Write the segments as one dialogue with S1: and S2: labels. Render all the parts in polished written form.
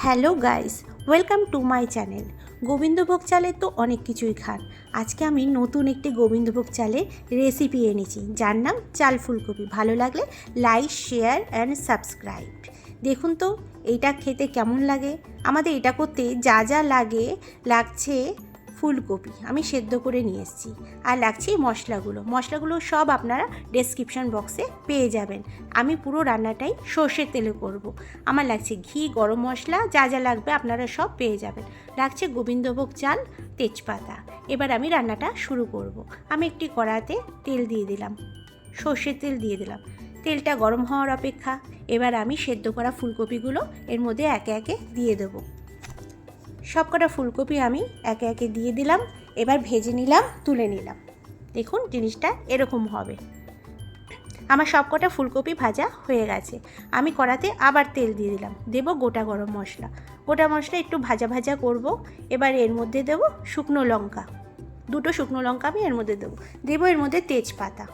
S1: Hello guys, welcome to my channel. Gobindobhog চালের তো অনেক কিছুই খান। আজকে আমি নতুন একটি গোবিন্দভোগ চালের রেসিপি এনেছি, যার নাম চাল ফুলকপি। ভালো লাগলে লাইক, শেয়ার অ্যান্ড সাবস্ক্রাইব। দেখুন তো এইটা খেতে কেমন লাগে। আমাদের এটা করতে যা যা লাগছে ফুলকপি আমি সেদ্ধ করে নিয়ে এসেছি, আর লাগছে মশলাগুলো সব আপনারা ডেসক্রিপশন বক্সে পেয়ে যাবেন। আমি পুরো রান্নাটাই সর্ষের তেলে করব। আমার লাগছে ঘি, গরম মশলা, যা যা লাগবে আপনারা সব পেয়ে যাবেন। লাগছে গোবিন্দভোগ চাল, তেজপাতা। এবার আমি রান্নাটা শুরু করব। আমি একটি কড়াতে তেল দিয়ে দিলাম, সর্ষের তেল দিয়ে দিলাম। তেলটা গরম হওয়ার অপেক্ষা। এবার আমি সেদ্ধ করা ফুলকপিগুলো এর মধ্যে একে একে দিয়ে দেবো। সবকটা ফুলকপি আমি একে একে দিয়ে দিলাম। এবার ভেজে নিলাম, তুলে নিলাম। দেখুন জিনিসটা এরকম হবে। আমার সবকটা ফুলকপি ভাজা হয়ে গেছে। আমি কড়াতে আবার তেল দিয়ে দিলাম, দেব গোটা গরম মশলা। গোটা মশলা একটু ভাজা ভাজা করব। এবার এর মধ্যে দেব শুকনো লঙ্কা, দুটো শুকনো লঙ্কা আমি এর মধ্যে দেবো এর মধ্যে তেজপাতা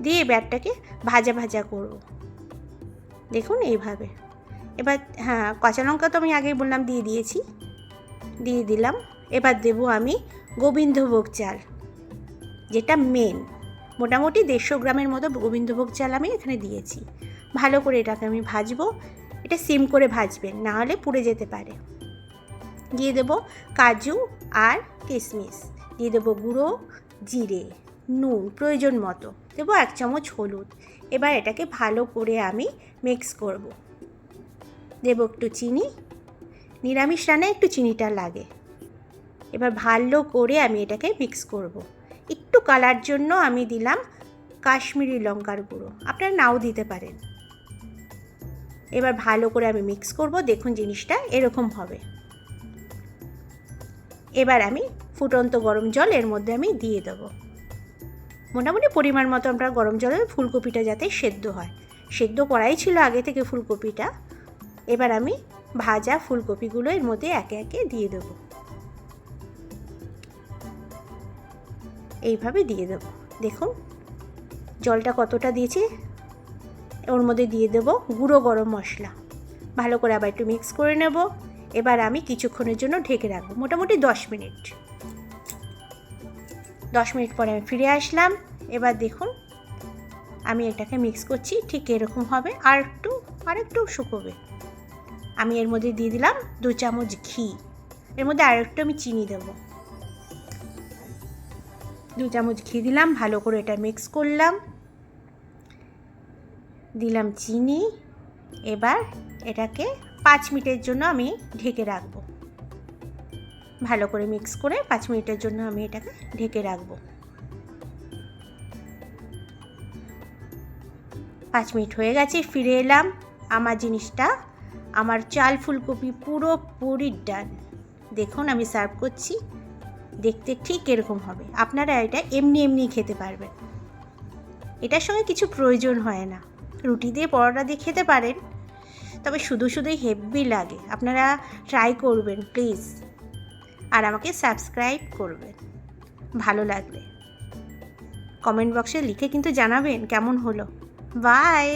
S1: দিয়ে ব্যাটটাকে ভাজা ভাজা করব। দেখুন এইভাবে। এবার কাঁচা লঙ্কা তো আমি আগেই বললাম দিয়ে দিলাম। এবার দেব আমি গোবিন্দভোগ চাল, যেটা মেন। মোটামুটি 150 গ্রামের মতো গোবিন্দভোগ চাল আমি এখানে দিয়েছি। ভালো করে এটাকে আমি ভাজবো। এটা সিম করে ভাজবেন, না হলে পুড়ে যেতে পারে। দিয়ে দেব কাজু আর কিশমিশ, দিয়ে দেবো গুঁড়ো জিরে, নুন প্রয়োজন মতো, দেবো 1 চামচ হলুদ। এবার এটাকে ভালো করে আমি মিক্স করব। দেব একটু চিনি, নিরামিষ রান্নায় একটু চিনিটা লাগে। এবার ভালো করে আমি এটাকে মিক্স করব। একটু কালার জন্য আমি দিলাম কাশ্মীরি লঙ্কার গুঁড়ো, আপনারা নাও দিতে পারেন। এবার ভালো করে আমি মিক্স করব। দেখুন জিনিসটা এরকম হবে। এবার আমি ফুটন্ত গরম জল এর মধ্যে আমি দিয়ে দেবো। মোটামুটি পরিমাণ মতো আমরা গরম জলে ফুলকপিটা যাতে সেদ্ধ হয়। সেদ্ধ করাই ছিল আগে থেকে ফুলকপিটা। এবার আমি ভাজা ফুলকপিগুলো এর মধ্যে একে একে দিয়ে দেবো। এইভাবে দিয়ে দেবো। দেখুন জলটা কতটা দিয়েছি। ওর মধ্যে দিয়ে দেবো গুঁড়ো গরম মশলা। ভালো করে আবার একটু মিক্স করে নেব। এবার আমি কিছুক্ষণের জন্য ঢেকে রাখবো, মোটামুটি 10 মিনিট। 10 মিনিট পরে আমি ফিরে আসলাম। এবার দেখুন আমি এটাকে মিক্স করছি, ঠিক এরকম হবে। আর একটু শুকোবে। আমি এর মধ্যে দিয়ে দিলাম 2 চামচ ঘি। এর মধ্যে আর একটু আমি চিনি দেবো। 2 চামচ ঘি দিলাম, ভালো করে এটা মিক্স করলাম। দিলাম চিনি। এবার এটাকে 5 মিনিটের জন্য আমি ঢেকে রাখবো। ভালো করে মিক্স করে 5 মিনিটের জন্য আমি এটাকে ঢেকে রাখবো। 5 মিনিট হয়ে গেছে, ফিরে এলাম। আমার চাল ফুলকপি পুরোপুরি ডান। দেখুন আমি সার্ভ করছি, দেখতে ঠিক এরকম হবে। আপনারা এটা এমনি খেতে পারবেন। এটার সঙ্গে কিছু প্রয়োজন হয় না। রুটি দিয়ে, পরোটা দিয়ে খেতে পারেন, তবে শুধুই হেভি লাগে। আপনারা ট্রাই করবেন প্লিজ, আর আমাকে সাবস্ক্রাইব করবেন। ভালো লাগলে কমেন্ট বক্সে লিখে কিন্তু জানাবেন কেমন হলো। বাই।